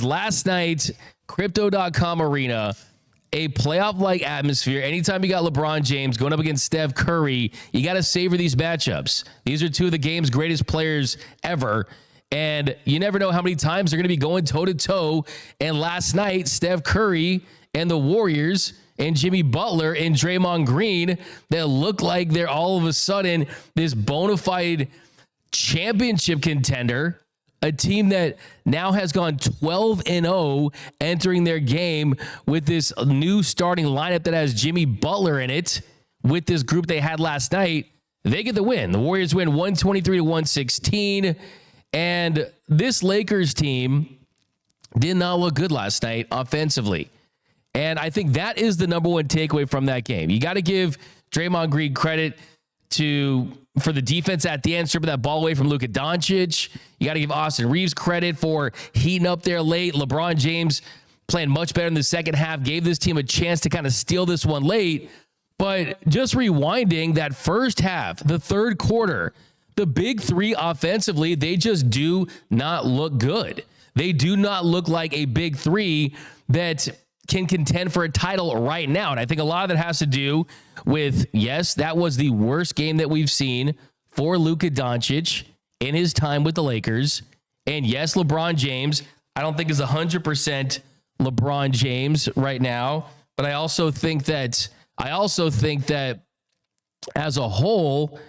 Last night, Crypto.com Arena, a playoff-like atmosphere. Anytime you got LeBron James going up against Steph Curry, you got to savor these matchups. These are two of the game's greatest players ever, and you never know how many times they're going to be going toe-to-toe. And last night, Steph Curry and the Warriors and Jimmy Butler and Draymond Green that look like they're all of a sudden this bona fide championship contender, a team that now has gone 12-0 entering their game with this new starting lineup that has Jimmy Butler in it. With this group they had last night, they get the win. The Warriors win 123-116, and this Lakers team did not look good last night offensively. And I think that is the number one takeaway from that game. You got to give Draymond Green credit for the defense at the end, stripping that ball away from Luka Doncic. You got to give Austin Reeves credit for heating up there late. LeBron James playing much better in the second half, gave this team a chance to kind of steal this one late. But just rewinding that first half, the third quarter, the big three offensively, they just do not look good. They do not look like a big three that can contend for a title right now. And I think a lot of that has to do with, yes, that was the worst game that we've seen for Luka Doncic in his time with the Lakers. And yes, LeBron James, I don't think is 100% LeBron James right now. But I also think that as a whole,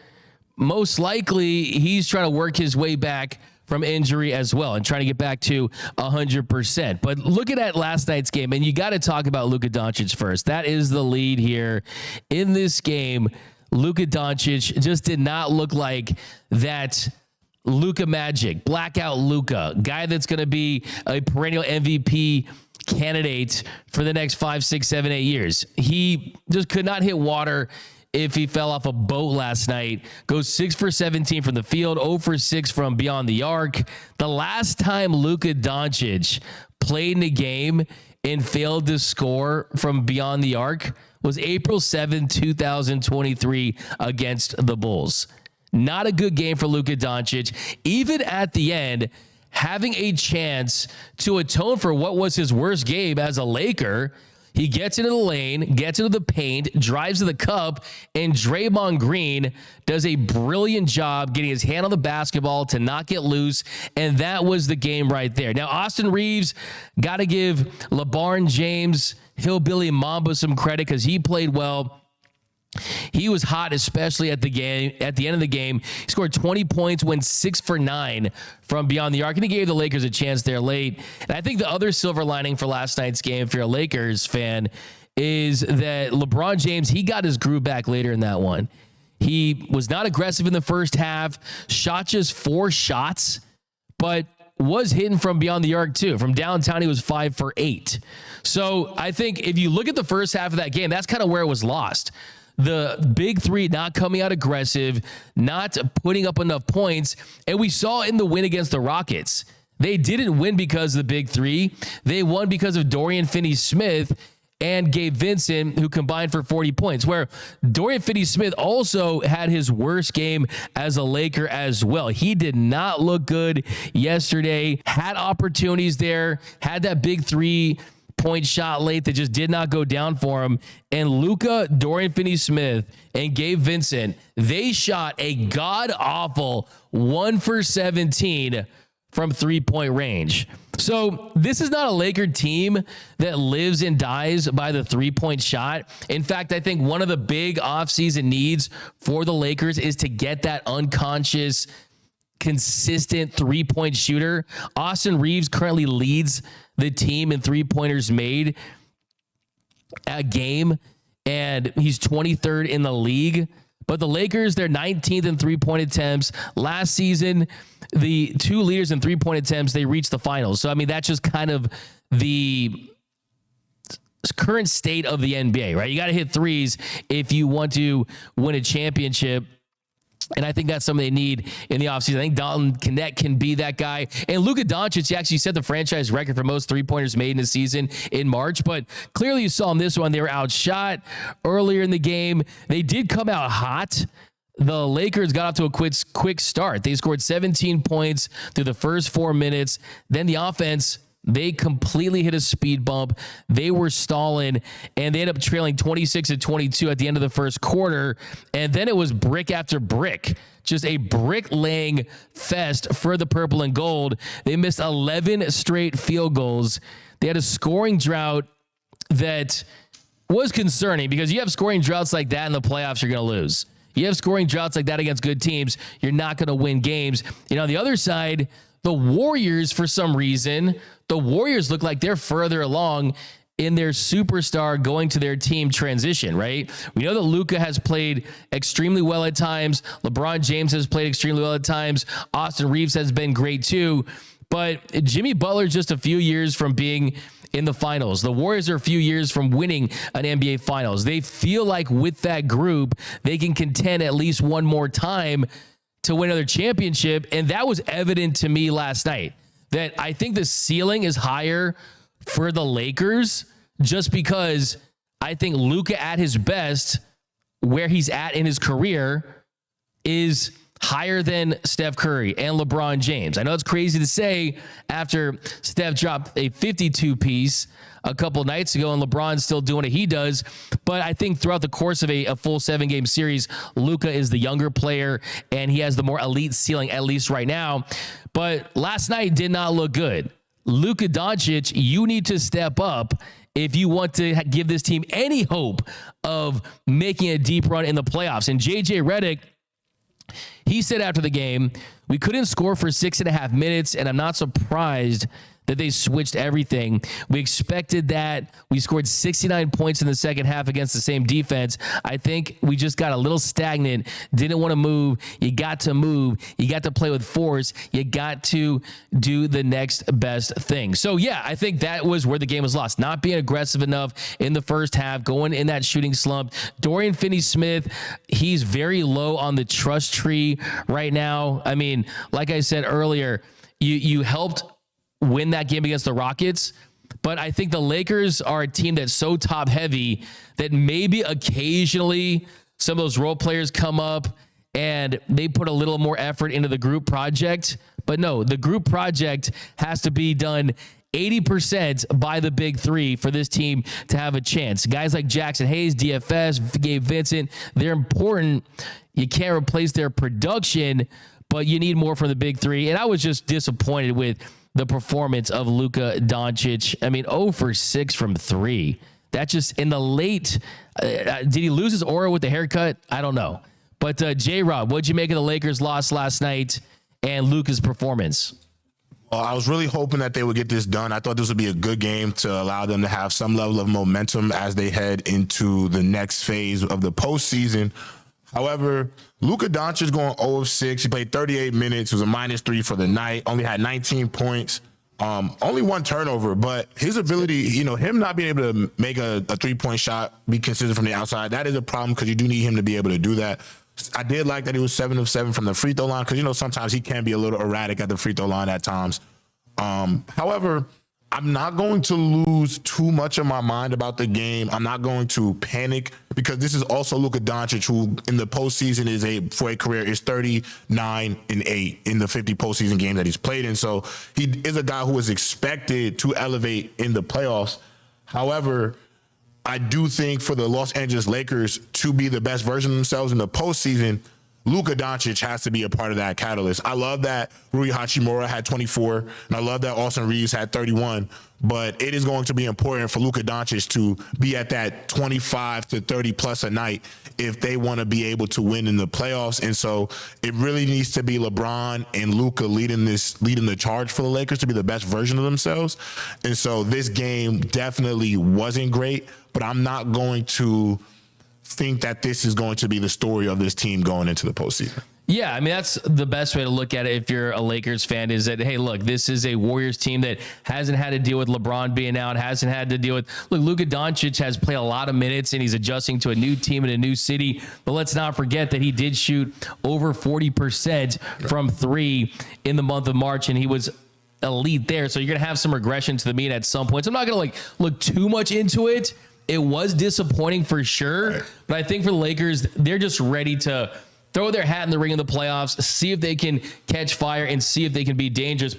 most likely he's trying to work his way back from injury as well and trying to get back to 100%. But looking at last night's game, and you got to talk about Luka Doncic first. That is the lead here in this game. Luka Doncic just did not look like that Luka magic, blackout Luka, guy that's going to be a perennial MVP candidate for the next 5, 6, 7, 8 years. He just could not hit water if he fell off a boat last night. Goes 6 for 17 from the field, 0 for 6 from beyond the arc. The last time Luka Doncic played in a game and failed to score from beyond the arc was April 7, 2023 against the Bulls. Not a good game for Luka Doncic. Even at the end, having a chance to atone for what was his worst game as a Laker, he gets into the lane, gets into the paint, drives to the cup, and Draymond Green does a brilliant job getting his hand on the basketball to not get loose, and that was the game right there. Now, Austin Reeves, got to give LeBron James, Hillbilly Mamba some credit because he played well. He was hot, especially at the end of the game. He scored 20 points, went 6 for 9 from beyond the arc, and he gave the Lakers a chance there late. And I think the other silver lining for last night's game, if you're a Lakers fan, is that LeBron James, he got his groove back later in that one. He was not aggressive in the first half, shot just 4 shots, but was hitting from beyond the arc too. From downtown, he was 5 for 8. So I think if you look at the first half of that game, that's kind of where it was lost. The big three not coming out aggressive, not putting up enough points. And we saw in the win against the Rockets, they didn't win because of the big three. They won because of Dorian Finney-Smith and Gabe Vincent, who combined for 40 points, where Dorian Finney-Smith also had his worst game as a Laker as well. He did not look good yesterday, had opportunities there, had that big 3-point shot late that just did not go down for him. And Luka, Dorian Finney-Smith, and Gabe Vincent, they shot a god-awful 1 for 17 from 3-point range. So this is not a Laker team that lives and dies by the 3-point shot. In fact, I think one of the big offseason needs for the Lakers is to get that unconscious, consistent 3-point shooter. Austin Reeves currently leads the team in 3-pointers made a game, and he's 23rd in the league. But the Lakers, they're 19th in 3-point attempts. Last season, the two leaders in 3-point attempts, they reached the finals. So, I mean, that's just kind of the current state of the NBA, right? You got to hit threes if you want to win a championship. And I think that's something they need in the offseason. I think Dalton Knecht can be that guy. And Luka Doncic, he actually set the franchise record for most 3-pointers made in a season in March. But clearly you saw in this one, they were outshot earlier in the game. They did come out hot. The Lakers got off to a quick start. They scored 17 points through the first 4 minutes. Then the offense they completely hit a speed bump. They were stalling, and they ended up trailing 26-22 at the end of the first quarter. And then it was brick after brick, just a brick-laying fest for the purple and gold. They missed 11 straight field goals. They had a scoring drought that was concerning, because you have scoring droughts like that in the playoffs, you're going to lose. You have scoring droughts like that against good teams, you're not going to win games. You know, on the other side, the Warriors, for some reason, the Warriors look like they're further along in their superstar going to their team transition, right? We know that LUKA has played extremely well at times. LeBron James has played extremely well at times. Austin Reeves has been great too. But Jimmy Butler just a few years from being in the finals. The Warriors are a few years from winning an NBA Finals. They feel like with that group, they can contend at least one more time to win another championship. And that was evident to me last night, that I think the ceiling is higher for the Lakers, just because I think LUKA at his best, where he's at in his career, is higher than Steph Curry and LeBron James. I know it's crazy to say after Steph dropped a 52-piece a couple nights ago and LeBron's still doing what he does, but I think throughout the course of a full 7-game series, LUKA is the younger player and he has the more elite ceiling, at least right now. But last night did not look good. Luka Doncic, you need to step up if you want to give this team any hope of making a deep run in the playoffs. And JJ Redick, he said after the game, we couldn't score for 6.5 minutes, and I'm not surprised that they switched everything. We expected that. We scored 69 points in the second half against the same defense. I think we just got a little stagnant, didn't want to move. You got to move. You got to play with force. You got to do the next best thing. So, yeah, I think that was where the game was lost. Not being aggressive enough in the first half, going in that shooting slump. Dorian Finney-Smith, he's very low on the trust tree right now. I mean, like I said earlier, you helped win that game against the Rockets, but I think the Lakers are a team that's so top heavy that maybe occasionally some of those role players come up and they put a little more effort into the group project. But no, the group project has to be done 80% by the big three for this team to have a chance. Guys like Jackson Hayes, DFS, Gabe Vincent, they're important. You can't replace their production, but you need more from the big three. And I was just disappointed with the performance of Luka Doncic. I mean, 0 for 6 from 3. That just in the late, did he lose his aura with the haircut? I don't know. But J-Rob, what'd you make of the Lakers' loss last night and Luka's performance? Well, I was really hoping that they would get this done. I thought this would be a good game to allow them to have some level of momentum as they head into the next phase of the postseason. However, Luka Doncic going 0 of 6. He played 38 minutes. It was a -3 for the night. Only had 19 points. Only 1 turnover. But his ability, him not being able to make a 3-point shot, be consistent from the outside, that is a problem because you do need him to be able to do that. I did like that he was 7 of 7 from the free throw line because, sometimes he can be a little erratic at the free throw line at times. However, I'm not going to lose too much of my mind about the game. I'm not going to panic because this is also Luka Doncic, who in the postseason for a career is 39-8 in the 50 postseason games that he's played in. So he is a guy who is expected to elevate in the playoffs. However, I do think for the Los Angeles Lakers to be the best version of themselves in the postseason, Luka Doncic has to be a part of that catalyst. I love that Rui Hachimura had 24, and I love that Austin Reeves had 31, but it is going to be important for Luka Doncic to be at that 25 to 30 plus a night if they want to be able to win in the playoffs. And so it really needs to be LeBron and Luka leading the charge for the Lakers to be the best version of themselves. And so this game definitely wasn't great, but I'm not going to think that this is going to be the story of this team going into the postseason. Yeah, I mean, that's the best way to look at it if you're a Lakers fan, is that, hey, look, this is a Warriors team that hasn't had to deal with LeBron being out, hasn't had to deal with, look, Luka Doncic has played a lot of minutes and he's adjusting to a new team in a new city, but let's not forget that he did shoot over 40% from 3 in the month of March, and he was elite there. So you're going to have some regression to the mean at some points. I'm not going to look too much into it. It was disappointing for sure, but I think for the Lakers, they're just ready to throw their hat in the ring in the playoffs, see if they can catch fire and see if they can be dangerous.